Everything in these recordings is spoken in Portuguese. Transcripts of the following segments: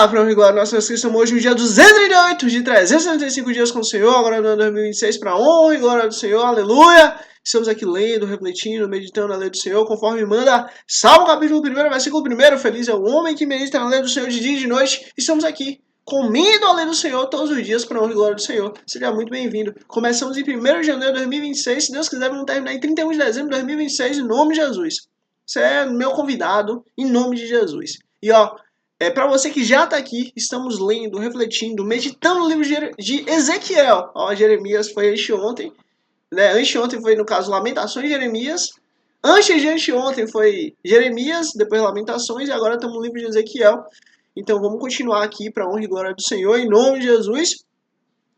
Olá, para o glória nossa inscrição hoje no dia 238 de 365 dias com o Senhor, agora no ano 2026, para a honra e glória do Senhor, aleluia! Estamos aqui lendo, refletindo, meditando na lei do Senhor, conforme manda Salmo capítulo 1, versículo 1, feliz é o homem que medita na lei do Senhor de dia e de noite. Estamos aqui, comendo a lei do Senhor todos os dias para a honra e glória do Senhor. Seja muito bem-vindo. Começamos em 1º de janeiro de 2026, se Deus quiser vamos terminar em 31 de dezembro de 2026, em nome de Jesus. Você é meu convidado, em nome de Jesus. E ó, para você que já está aqui, estamos lendo, refletindo, meditando no livro de Ezequiel. Ó, Jeremias foi anteontem, né? Anteontem foi, no caso, Lamentações de Jeremias. Antes de anteontem foi Jeremias, depois Lamentações, e agora estamos no livro de Ezequiel. Então vamos continuar aqui para a honra e glória do Senhor, em nome de Jesus.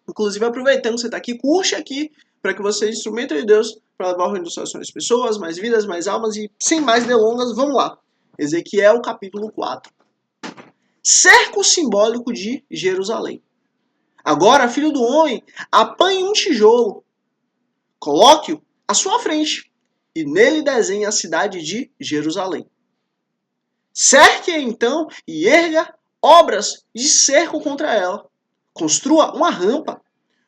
Inclusive, aproveitando que você está aqui, curte aqui, para que você seja instrumento de Deus para levar o reino dos céus às pessoas, mais vidas, mais almas, e sem mais delongas, vamos lá. Ezequiel, capítulo 4. Cerco simbólico de Jerusalém. Agora, filho do homem, apanhe um tijolo, coloque-o à sua frente, e nele desenhe a cidade de Jerusalém. Cerque-a então e erga obras de cerco contra ela. Construa uma rampa,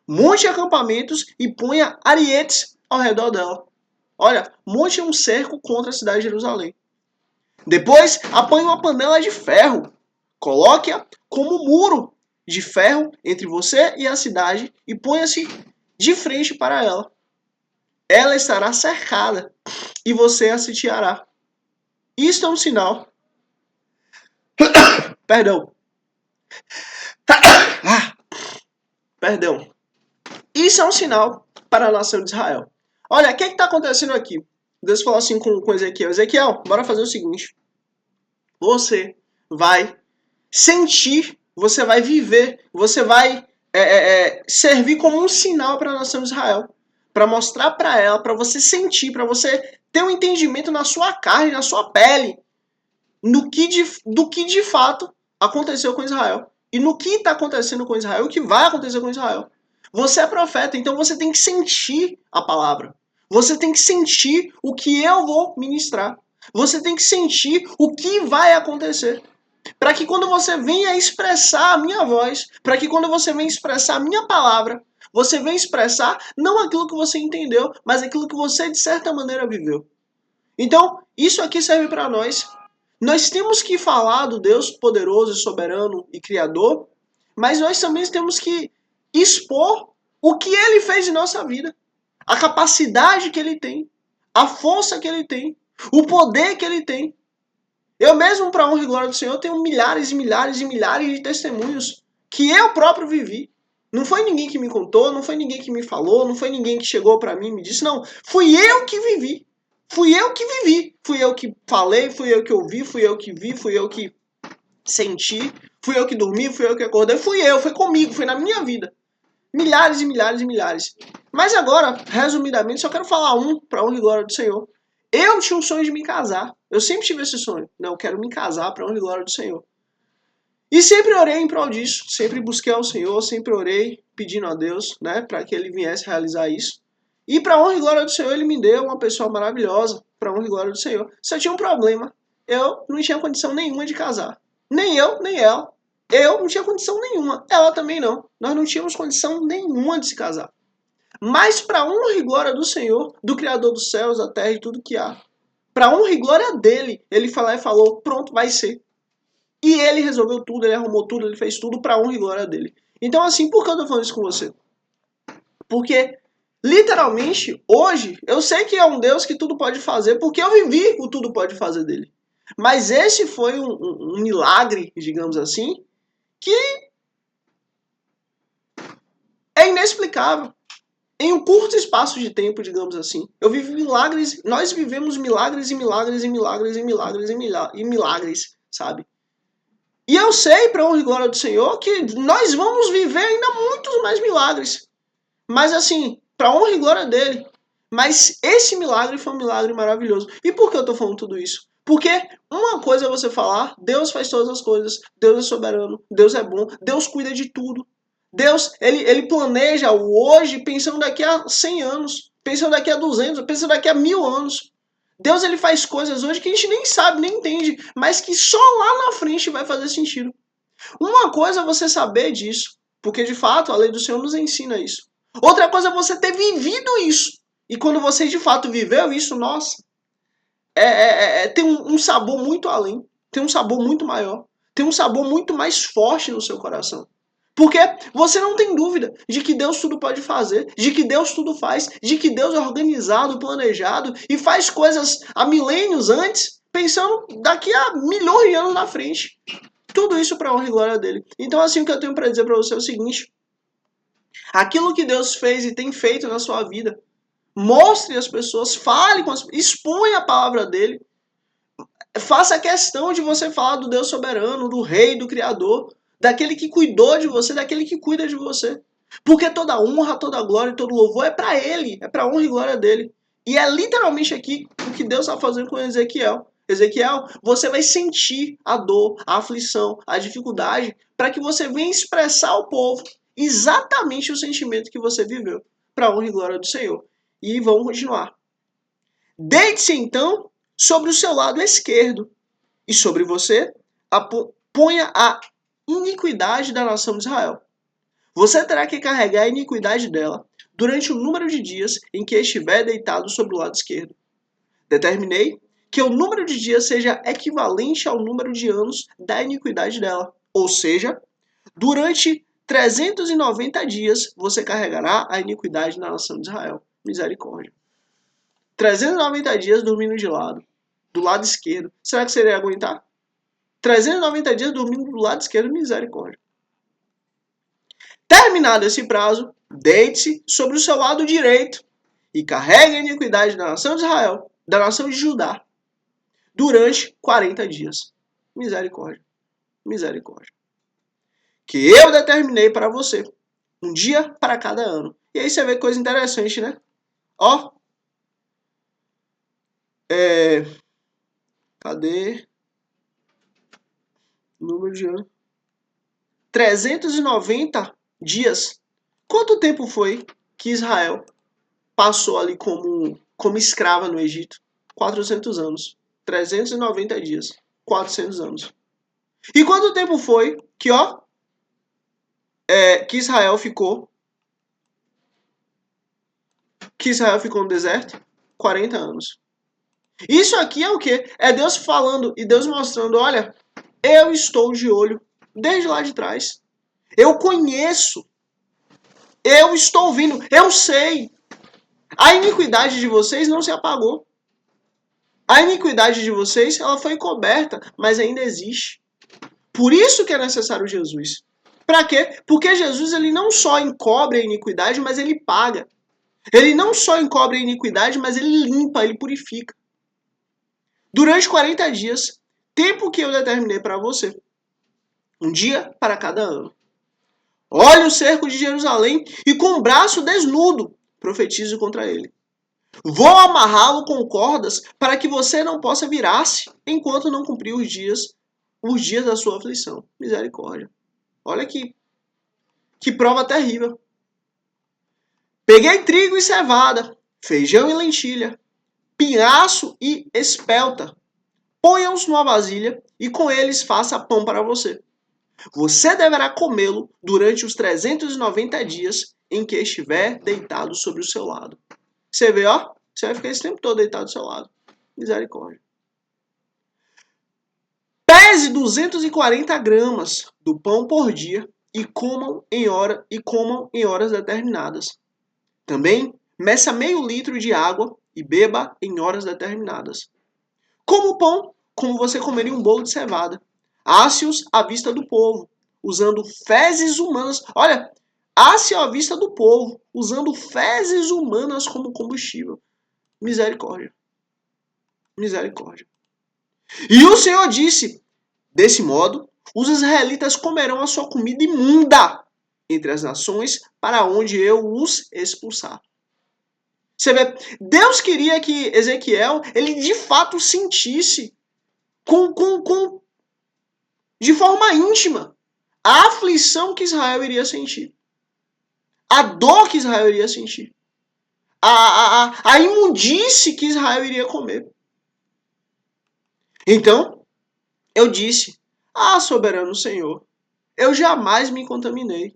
monte acampamentos e ponha arietes ao redor dela. Olha, monte um cerco contra a cidade de Jerusalém. Depois, apanhe uma panela de ferro. Coloque-a como muro de ferro entre você e a cidade e ponha-se de frente para ela. Ela estará cercada e você a sitiará. Isto é um sinal. Perdão. Perdão. Isso é um sinal para a nação de Israel. Olha, o que está acontecendo aqui? Deus falou assim com Ezequiel. Ezequiel, bora fazer o seguinte. Você vai sentir, você vai viver, você vai servir como um sinal para a nação de Israel, para mostrar para ela, para você sentir, para você ter um entendimento na sua carne, na sua pele, do que de fato aconteceu com Israel e no que está acontecendo com Israel, o que vai acontecer com Israel. Você é profeta, então você tem que sentir a palavra. Você tem que sentir o que eu vou ministrar. Você tem que sentir o que vai acontecer. Para que quando você venha expressar a minha voz, para que quando você venha expressar a minha palavra, você venha expressar não aquilo que você entendeu, mas aquilo que você de certa maneira viveu. Então, isso aqui serve para nós. Nós temos que falar do Deus poderoso, soberano e criador, mas nós também temos que expor o que ele fez em nossa vida, a capacidade que ele tem, a força que ele tem, o poder que ele tem. Eu mesmo, para a honra e glória do Senhor, tenho milhares e milhares e milhares de testemunhos que eu próprio vivi. Não foi ninguém que me contou, não foi ninguém que me falou, não foi ninguém que chegou para mim e me disse, não. Fui eu que vivi. Fui eu que vivi. Fui eu que falei, fui eu que ouvi, fui eu que vi, fui eu que senti, fui eu que dormi, fui eu que acordei. Foi comigo, foi na minha vida. Milhares e milhares e milhares. Mas agora, resumidamente, só quero falar para a honra e glória do Senhor. Eu tinha um sonho de me casar. Eu sempre tive esse sonho. Não, eu quero me casar para a honra e glória do Senhor. E sempre orei em prol disso. Sempre busquei ao Senhor, sempre orei pedindo a Deus, né, para que Ele viesse realizar isso. E para a honra e glória do Senhor, Ele me deu uma pessoa maravilhosa. Para a honra e glória do Senhor. Só tinha um problema. Eu não tinha condição nenhuma de casar. Nem eu, nem ela. Eu não tinha condição nenhuma. Ela também não. Nós não tínhamos condição nenhuma de se casar. Mas para a honra e glória do Senhor, do Criador dos céus, da terra e tudo que há, para a honra e glória dele, ele falou, pronto, vai ser. E ele resolveu tudo, ele arrumou tudo, ele fez tudo para a honra e glória dele. Então assim, por que eu estou falando isso com você? Porque, literalmente, hoje, eu sei que é um Deus que tudo pode fazer, porque eu vivi o tudo pode fazer dele. Mas esse foi um milagre, digamos assim, que é inexplicável. Em um curto espaço de tempo, digamos assim. Eu vivi milagres, nós vivemos milagres e milagres e milagres e milagres e milagres, sabe? E eu sei, para a honra e glória do Senhor, que nós vamos viver ainda muitos mais milagres. Mas assim, para a honra e glória dele. Mas esse milagre foi um milagre maravilhoso. E por que eu estou falando tudo isso? Porque uma coisa é você falar, Deus faz todas as coisas, Deus é soberano, Deus é bom, Deus cuida de tudo. Deus, ele planeja o hoje pensando daqui a 100 anos, pensando daqui a 200, pensando daqui a 1000 anos. Deus, ele faz coisas hoje que a gente nem sabe, nem entende, mas que só lá na frente vai fazer sentido. Uma coisa é você saber disso, porque de fato a lei do Senhor nos ensina isso. Outra coisa é você ter vivido isso. E quando você de fato viveu isso, nossa, tem um sabor muito além, tem um sabor muito maior, tem um sabor muito mais forte no seu coração. Porque você não tem dúvida de que Deus tudo pode fazer, de que Deus tudo faz, de que Deus é organizado, planejado e faz coisas há milênios antes, pensando daqui a milhões de anos na frente. Tudo isso para a honra e glória dele. Então, assim, o que eu tenho para dizer para você é o seguinte: aquilo que Deus fez e tem feito na sua vida, mostre às pessoas, fale com as pessoas, exponha a palavra dele. Faça questão de você falar do Deus soberano, do Rei, do Criador, daquele que cuidou de você, daquele que cuida de você. Porque toda honra, toda glória e todo louvor é para ele, é para a honra e glória dele. E é literalmente aqui o que Deus está fazendo com Ezequiel. Ezequiel, você vai sentir a dor, a aflição, a dificuldade, para que você venha expressar ao povo exatamente o sentimento que você viveu, para a honra e glória do Senhor. E vamos continuar. Deite-se então sobre o seu lado esquerdo, e sobre você ponha a iniquidade da nação de Israel. Você terá que carregar a iniquidade dela durante o número de dias em que estiver deitado sobre o lado esquerdo. Determinei que o número de dias seja equivalente ao número de anos da iniquidade dela. Ou seja, durante 390 dias você carregará a iniquidade na nação de Israel. Misericórdia. 390 dias dormindo de lado, do lado esquerdo. Será que você iria aguentar? 390 dias dormindo do lado esquerdo, misericórdia. Terminado esse prazo, deite-se sobre o seu lado direito e carregue a iniquidade da nação de Israel, da nação de Judá, durante 40 dias. Misericórdia. Misericórdia. Que eu determinei para você, um dia para cada ano. E aí você vê coisa interessante, né? Ó. Cadê? Número de ano. 390 dias. Quanto tempo foi que Israel passou ali como escrava no Egito? 400 anos. 390 dias. 400 anos. E quanto tempo foi que, que Israel ficou no deserto? 40 anos. Isso aqui é o quê? É Deus falando e Deus mostrando, olha, eu estou de olho desde lá de trás. Eu conheço. Eu estou vindo. Eu sei. A iniquidade de vocês não se apagou. A iniquidade de vocês, ela foi coberta, mas ainda existe. Por isso que é necessário Jesus. Para quê? Porque Jesus ele não só encobre a iniquidade, mas ele paga. Ele não só encobre a iniquidade, mas ele limpa, ele purifica. Durante 40 dias, tempo que eu determinei para você. Um dia para cada ano. Olhe o cerco de Jerusalém e com o braço desnudo profetize contra ele. Vou amarrá-lo com cordas para que você não possa virar-se enquanto não cumprir os dias da sua aflição. Misericórdia. Olha que prova terrível. Peguei trigo e cevada, feijão e lentilha, pinhaço e espelta. Ponha-os numa vasilha e com eles faça pão para você. Você deverá comê-lo durante os 390 dias em que estiver deitado sobre o seu lado. Você vê, ó? Você vai ficar esse tempo todo deitado do seu lado. Misericórdia. Pese 240 gramas do pão por dia e comam em horas determinadas. Também meça meio litro de água e beba em horas determinadas. Como pão, como você comeria um bolo de cevada. Asse-os à vista do povo, usando fezes humanas. Olha, asse à vista do povo, usando fezes humanas como combustível. Misericórdia. Misericórdia. E o Senhor disse, desse modo, os israelitas comerão a sua comida imunda entre as nações para onde eu os expulsar. Você vê, Deus queria que Ezequiel, ele de fato sentisse de forma íntima a aflição que Israel iria sentir. A dor que Israel iria sentir. A imundície que Israel iria comer. Então, eu disse, soberano Senhor, eu jamais me contaminei.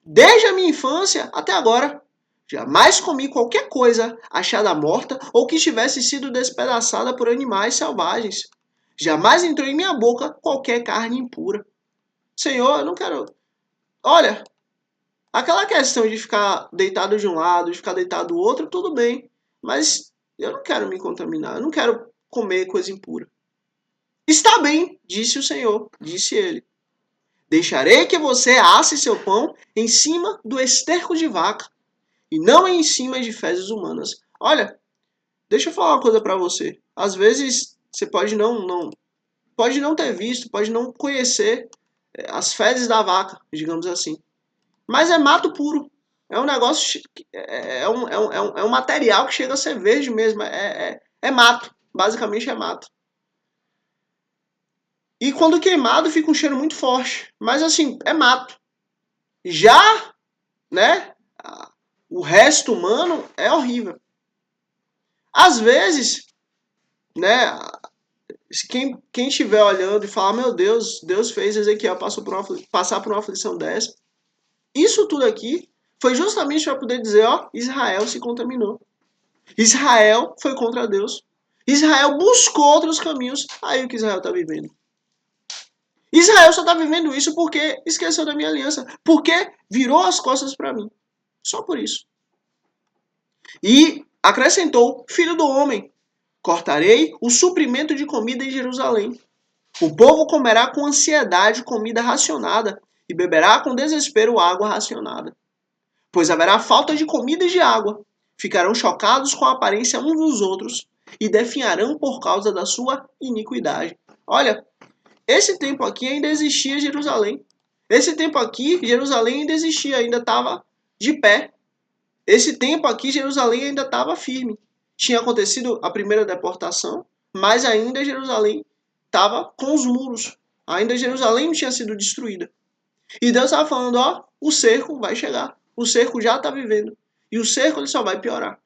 Desde a minha infância até agora, jamais comi qualquer coisa achada morta ou que tivesse sido despedaçada por animais selvagens. Jamais entrou em minha boca qualquer carne impura. Senhor, eu não quero... Olha, aquela questão de ficar deitado de um lado, de ficar deitado do outro, tudo bem. Mas eu não quero me contaminar, eu não quero comer coisa impura. Está bem, disse o Senhor, disse ele. Deixarei que você asse seu pão em cima do esterco de vaca e não em cima de fezes humanas. Olha, deixa eu falar uma coisa para você. Às vezes você pode não ter visto, pode não conhecer as fezes da vaca, digamos assim. Mas é mato puro. É um negócio, é um material que chega a ser verde mesmo. É mato. Basicamente é mato. E quando queimado fica um cheiro muito forte. Mas assim, é mato. Já, né, o resto humano é horrível. Às vezes, né, quem estiver olhando e falar, meu Deus, Deus fez Ezequiel passar por uma aflição dessa. Isso tudo aqui foi justamente para poder dizer, ó, Israel se contaminou. Israel foi contra Deus. Israel buscou outros caminhos. Aí o que Israel está vivendo? Israel só está vivendo isso porque esqueceu da minha aliança. Porque virou as costas para mim. Só por isso. E acrescentou, filho do homem, cortarei o suprimento de comida em Jerusalém. O povo comerá com ansiedade comida racionada e beberá com desespero água racionada. Pois haverá falta de comida e de água. Ficarão chocados com a aparência uns dos outros e definharão por causa da sua iniquidade. Olha, esse tempo aqui ainda existia Jerusalém. Esse tempo aqui, Jerusalém ainda existia, ainda estava de pé. Esse tempo aqui, Jerusalém ainda estava firme. Tinha acontecido a primeira deportação, mas ainda Jerusalém estava com os muros. Ainda Jerusalém não tinha sido destruída. E Deus estava falando, ó, o cerco vai chegar. O cerco já está vivendo. E o cerco ele só vai piorar.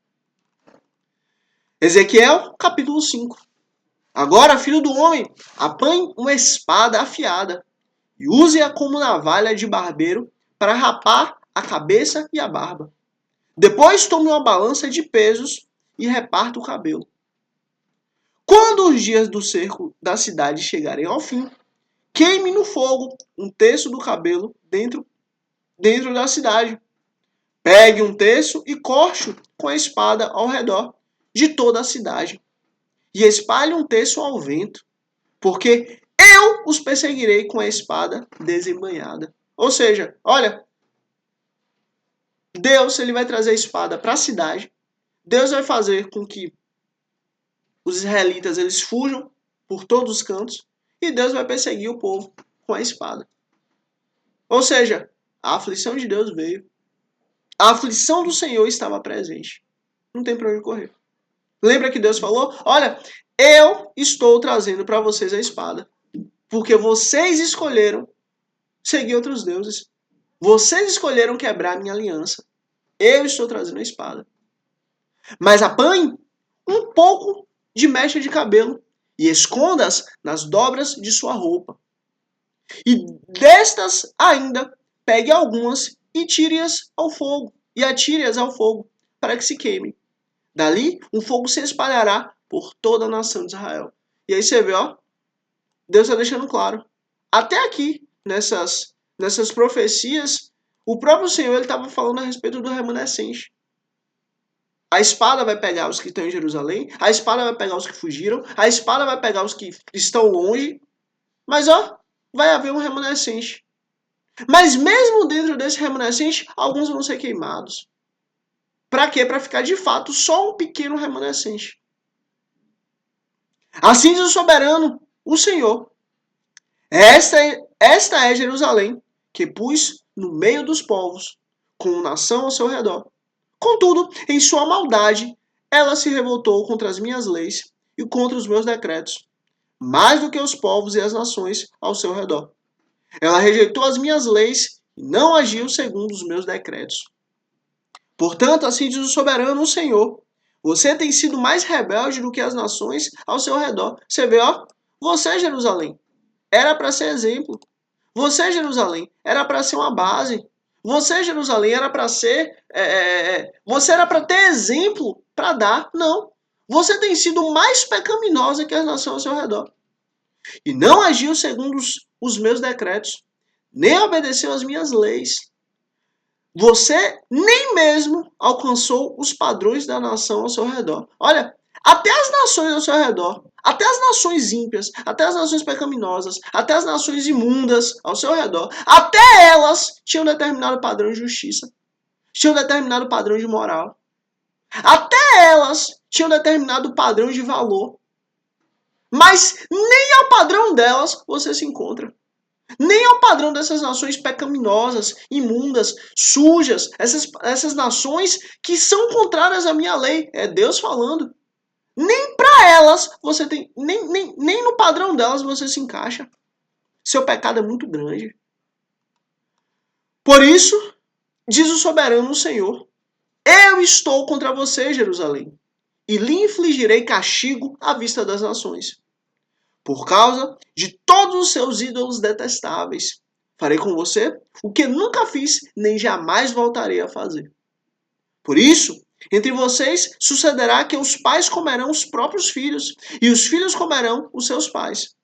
Ezequiel, capítulo 5. Agora, filho do homem, apanhe uma espada afiada e use-a como navalha de barbeiro para rapar a cabeça e a barba. Depois tome uma balança de pesos e reparta o cabelo. Quando os dias do cerco da cidade chegarem ao fim, queime no fogo um terço do cabelo dentro da cidade. Pegue um terço e corte-o com a espada ao redor de toda a cidade. E espalhe um terço ao vento, porque eu os perseguirei com a espada desembainhada. Ou seja, olha, Deus ele vai trazer a espada para a cidade. Deus vai fazer com que os israelitas eles fujam por todos os cantos e Deus vai perseguir o povo com a espada. Ou seja, a aflição de Deus veio. A aflição do Senhor estava presente. Não tem para onde correr. Lembra que Deus falou? Olha, eu estou trazendo para vocês a espada. Porque vocês escolheram seguir outros deuses. Vocês escolheram quebrar a minha aliança. Eu estou trazendo a espada. Mas apanhe um pouco de mecha de cabelo e esconda-as nas dobras de sua roupa. E destas ainda pegue algumas e tire-as ao fogo. E atire-as ao fogo para que se queimem. Dali, um fogo se espalhará por toda a nação de Israel. E aí você vê, ó, Deus está deixando claro. Até aqui, nessas profecias, o próprio Senhor estava falando a respeito do remanescente. A espada vai pegar os que estão em Jerusalém, a espada vai pegar os que fugiram, a espada vai pegar os que estão longe, mas ó, vai haver um remanescente. Mas mesmo dentro desse remanescente, alguns vão ser queimados. Para quê? Para ficar de fato só um pequeno remanescente. Assim diz o soberano, o Senhor. Esta é Jerusalém, que pus no meio dos povos, com nação ao seu redor. Contudo, em sua maldade, ela se revoltou contra as minhas leis e contra os meus decretos, mais do que os povos e as nações ao seu redor. Ela rejeitou as minhas leis e não agiu segundo os meus decretos. Portanto, assim diz o soberano, o Senhor, você tem sido mais rebelde do que as nações ao seu redor. Você vê, ó, você, Jerusalém, era para ser exemplo. Você, Jerusalém, era para ser uma base. Você, Jerusalém, era para ser. Você era para ter exemplo para dar. Não. Você tem sido mais pecaminosa que as nações ao seu redor. E não agiu segundo os meus decretos, nem obedeceu às minhas leis. Você nem mesmo alcançou os padrões da nação ao seu redor. Olha, até as nações ao seu redor, até as nações ímpias, até as nações pecaminosas, até as nações imundas ao seu redor, até elas tinham determinado padrão de justiça, tinham determinado padrão de moral. Até elas tinham determinado padrão de valor. Mas nem ao padrão delas você se encontra. Nem ao padrão dessas nações pecaminosas, imundas, sujas, essas nações que são contrárias à minha lei. É Deus falando. Nem para elas você tem. Nem no padrão delas você se encaixa. Seu pecado é muito grande. Por isso, diz o soberano Senhor: eu estou contra você, Jerusalém, e lhe infligirei castigo à vista das nações, por causa de todos os seus ídolos detestáveis. Farei com você o que nunca fiz, nem jamais voltarei a fazer. Por isso, entre vocês sucederá que os pais comerão os próprios filhos, e os filhos comerão os seus pais.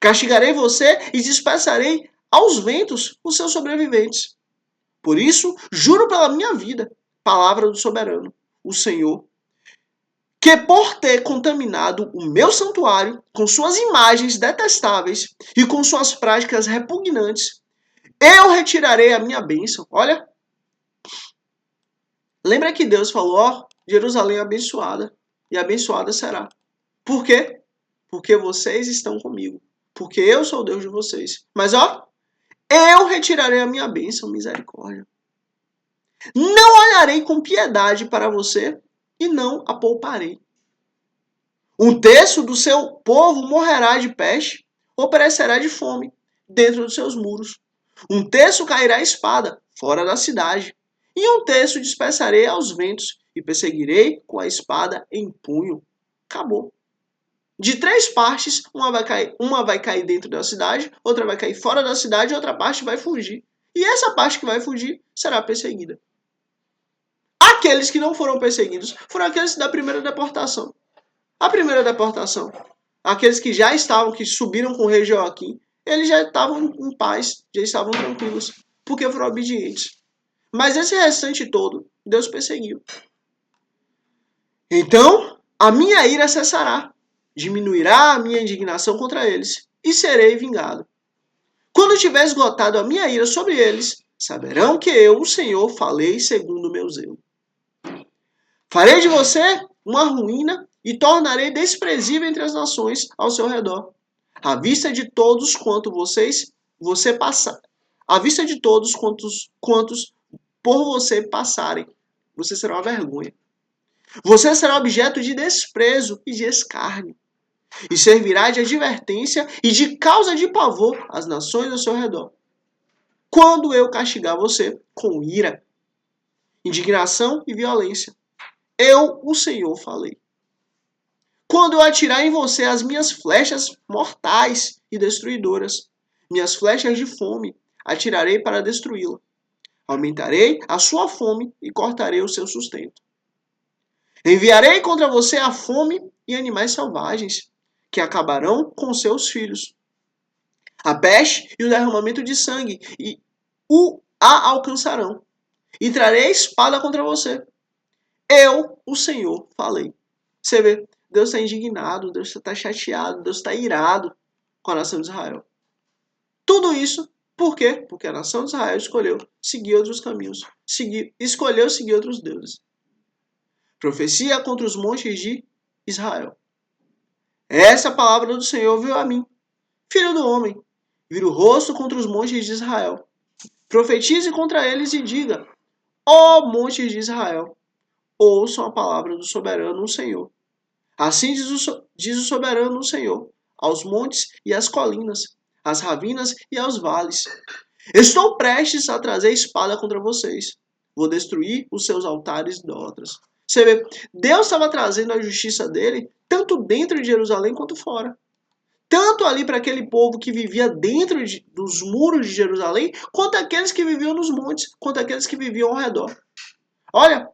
Castigarei você e dispersarei aos ventos os seus sobreviventes. Por isso, juro pela minha vida, palavra do soberano, o Senhor, que por ter contaminado o meu santuário com suas imagens detestáveis e com suas práticas repugnantes, eu retirarei a minha bênção. Olha, lembra que Deus falou, ó, Jerusalém é abençoada, e abençoada será. Por quê? Porque vocês estão comigo. Porque eu sou o Deus de vocês. Mas ó, eu retirarei a minha bênção, misericórdia. Não olharei com piedade para você e não a pouparei. Um terço do seu povo morrerá de peste ou perecerá de fome dentro dos seus muros. Um terço cairá à espada fora da cidade. E um terço dispersarei aos ventos e perseguirei com a espada em punho. Acabou. De 3 partes, uma vai cair dentro da cidade, outra vai cair fora da cidade e outra parte vai fugir. E essa parte que vai fugir será perseguida. Aqueles que não foram perseguidos foram aqueles da primeira deportação. A primeira deportação. Aqueles que já estavam, que subiram com o rei Joaquim, eles já estavam em paz, já estavam tranquilos, porque foram obedientes. Mas esse restante todo, Deus perseguiu. Então, a minha ira cessará, diminuirá a minha indignação contra eles, e serei vingado. Quando tiver esgotado a minha ira sobre eles, saberão que eu, o Senhor, falei segundo o meu zelo. Farei de você uma ruína e tornarei desprezível entre as nações ao seu redor, à vista de todos você passar, à vista de todos quantos por você passarem. Você será uma vergonha. Você será objeto de desprezo e de escárnio, e servirá de advertência e de causa de pavor às nações ao seu redor. Quando eu castigar você com ira, indignação e violência, eu, o Senhor, falei. Quando eu atirar em você as minhas flechas mortais e destruidoras, minhas flechas de fome, atirarei para destruí-la. Aumentarei a sua fome e cortarei o seu sustento. Enviarei contra você a fome e animais selvagens, que acabarão com seus filhos. A peste e o derramamento de sangue a alcançarão. E trarei a espada contra você. Eu, o Senhor, falei. Você vê, Deus está indignado, Deus está chateado, Deus está irado com a nação de Israel. Tudo isso, por quê? Porque a nação de Israel escolheu seguir outros caminhos. Escolheu seguir outros deuses. Profecia contra os montes de Israel. Essa palavra do Senhor veio a mim. Filho do homem, vira o rosto contra os montes de Israel. Profetize contra eles e diga, ó montes de Israel, ouçam a palavra do soberano, o Senhor. Assim diz o soberano, o Senhor, aos montes e às colinas, às ravinas e aos vales. Estou prestes a trazer espada contra vocês. Vou destruir os seus altares idólatras. Você vê, Deus estava trazendo a justiça dele tanto dentro de Jerusalém quanto fora. tanto ali para aquele povo que vivia dentro dos muros de Jerusalém, quanto aqueles que viviam nos montes, quanto aqueles que viviam ao redor. Olha,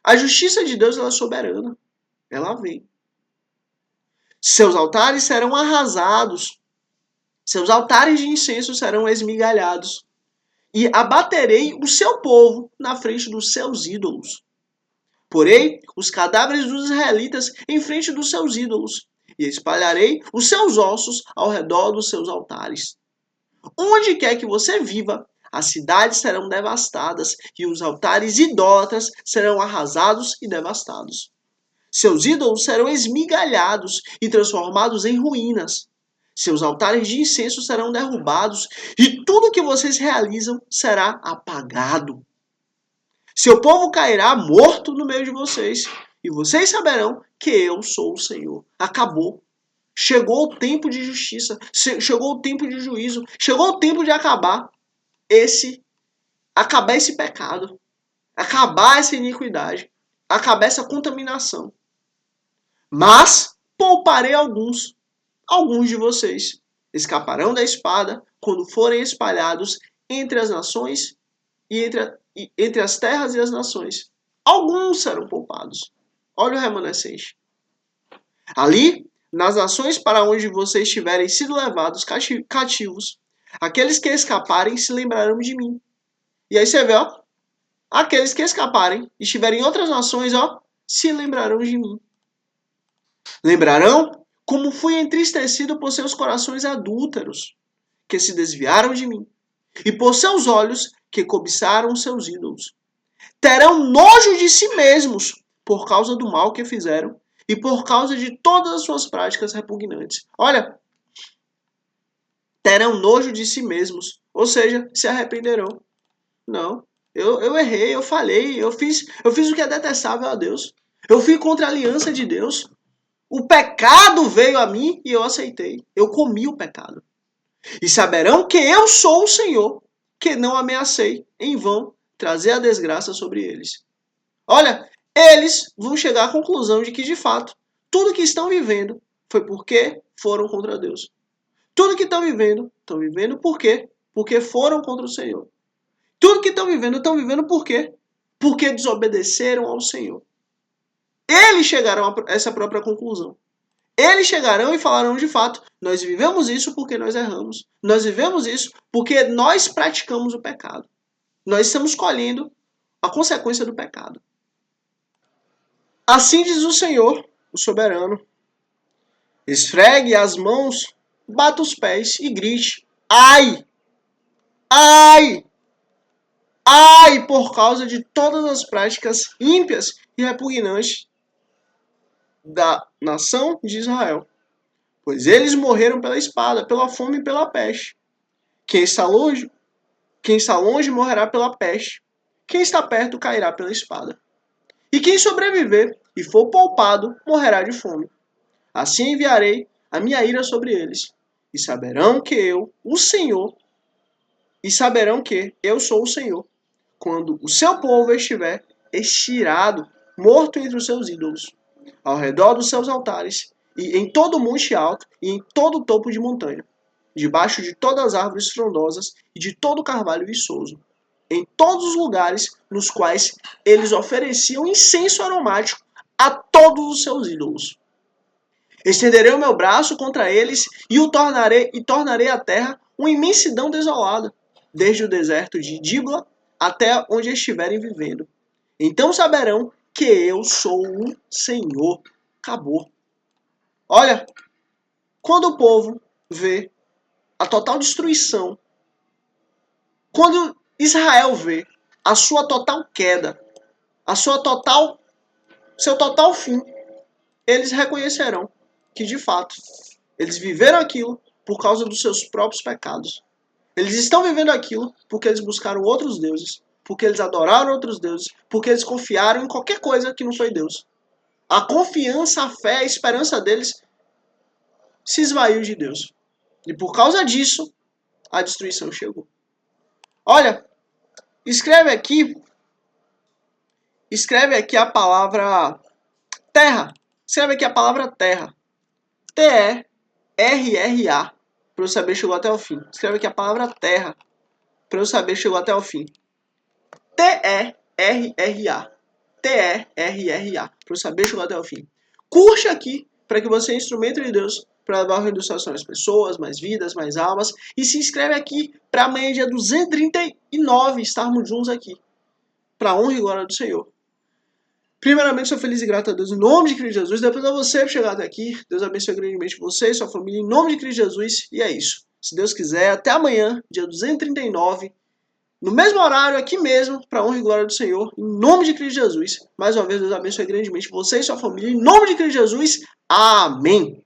a justiça de Deus ela é soberana. Ela vem. Seus altares serão arrasados, seus altares de incenso serão esmigalhados, e abaterei o seu povo na frente dos seus ídolos. Porei os cadáveres dos israelitas em frente dos seus ídolos, e espalharei os seus ossos ao redor dos seus altares. Onde quer que você viva, as cidades serão devastadas, e os altares idólatras serão arrasados e devastados. Seus ídolos serão esmigalhados e transformados em ruínas. Seus altares de incenso serão derrubados, e tudo que vocês realizam será apagado. Seu povo cairá morto no meio de vocês, e vocês saberão que eu sou o Senhor. Acabou. Chegou o tempo de justiça, chegou o tempo de juízo, chegou o tempo de acabar esse pecado, acabar essa iniquidade, acabar essa contaminação. Mas pouparei alguns de vocês. Escaparão da espada quando forem espalhados entre as nações e entre as terras e as nações. Alguns serão poupados. Olha o remanescente. Ali, nas nações para onde vocês tiverem sido levados cativos, aqueles que escaparem se lembrarão de mim. E aí você vê, ó, aqueles que escaparem e estiverem em outras nações, ó, se lembrarão de mim. Lembrarão como fui entristecido por seus corações adúlteros, que se desviaram de mim, e por seus olhos que cobiçaram seus ídolos. Terão nojo de si mesmos por causa do mal que fizeram e por causa de todas as suas práticas repugnantes. Olha, terão nojo de si mesmos, ou seja, se arrependerão. Não, eu errei, eu falhei, eu fiz o que é detestável a Deus. Eu fui contra a aliança de Deus. O pecado veio a mim e eu aceitei. Eu comi o pecado. E saberão que eu sou o Senhor, que não ameacei em vão trazer a desgraça sobre eles. Olha, eles vão chegar à conclusão de que, de fato, tudo que estão vivendo foi porque foram contra Deus. Tudo que estão vivendo por quê? Porque foram contra o Senhor. Tudo que estão vivendo por quê? Porque desobedeceram ao Senhor. Eles chegaram a essa própria conclusão. Eles chegarão e falarão de fato, nós vivemos isso porque nós erramos. Nós vivemos isso porque nós praticamos o pecado. Nós estamos colhendo a consequência do pecado. Assim diz o Senhor, o soberano. Esfregue as mãos, bata os pés e grite: ai! Ai! Ai! Por causa de todas as práticas ímpias e repugnantes da nação de Israel. Pois eles morreram pela espada, pela fome e pela peste. Quem está longe morrerá pela peste. Quem está perto cairá pela espada. E quem sobreviver e for poupado morrerá de fome. Assim enviarei a minha ira sobre eles, e saberão que eu, o Senhor, e saberão que eu sou o Senhor, quando o seu povo estiver estirado, morto entre os seus ídolos, ao redor dos seus altares, e em todo o monte alto e em todo o topo de montanha, debaixo de todas as árvores frondosas e de todo o carvalho viçoso, em todos os lugares nos quais eles ofereciam incenso aromático a todos os seus ídolos. Estenderei o meu braço contra eles e tornarei a terra uma imensidão desolada, desde o deserto de Dibla até onde estiverem vivendo. Então saberão que eu sou o Senhor. Acabou. Olha, quando o povo vê a total destruição, quando Israel vê a sua total queda, seu total fim, eles reconhecerão que, de fato, eles viveram aquilo por causa dos seus próprios pecados. Eles estão vivendo aquilo porque eles buscaram outros deuses, porque eles adoraram outros deuses, porque eles confiaram em qualquer coisa que não foi Deus. A confiança, a fé, a esperança deles se esvaiu de Deus. E por causa disso, a destruição chegou. Olha, escreve aqui a palavra terra. Escreve aqui a palavra terra. T-E-R-R-A. T-E-R-R-A, para eu saber chegou até o fim. Escreve aqui a palavra terra, para eu saber chegou até o fim. T-E-R-R-A. T-E-R-R-A, para eu saber chegou até o fim. Curte aqui, para que você é instrumento de Deus para levar o reino dos céus a mais pessoas, mais vidas, mais almas. E se inscreve aqui para amanhã, dia 239, estarmos juntos aqui. Para a honra e glória do Senhor. Primeiramente, sou feliz e grato a Deus em nome de Cristo Jesus. Depois a você por chegar até aqui. Deus abençoe grandemente você e sua família em nome de Cristo Jesus. E é isso. Se Deus quiser, até amanhã, dia 239, no mesmo horário, aqui mesmo, para a honra e glória do Senhor, em nome de Cristo Jesus. Mais uma vez, Deus abençoe grandemente você e sua família em nome de Cristo Jesus. Amém.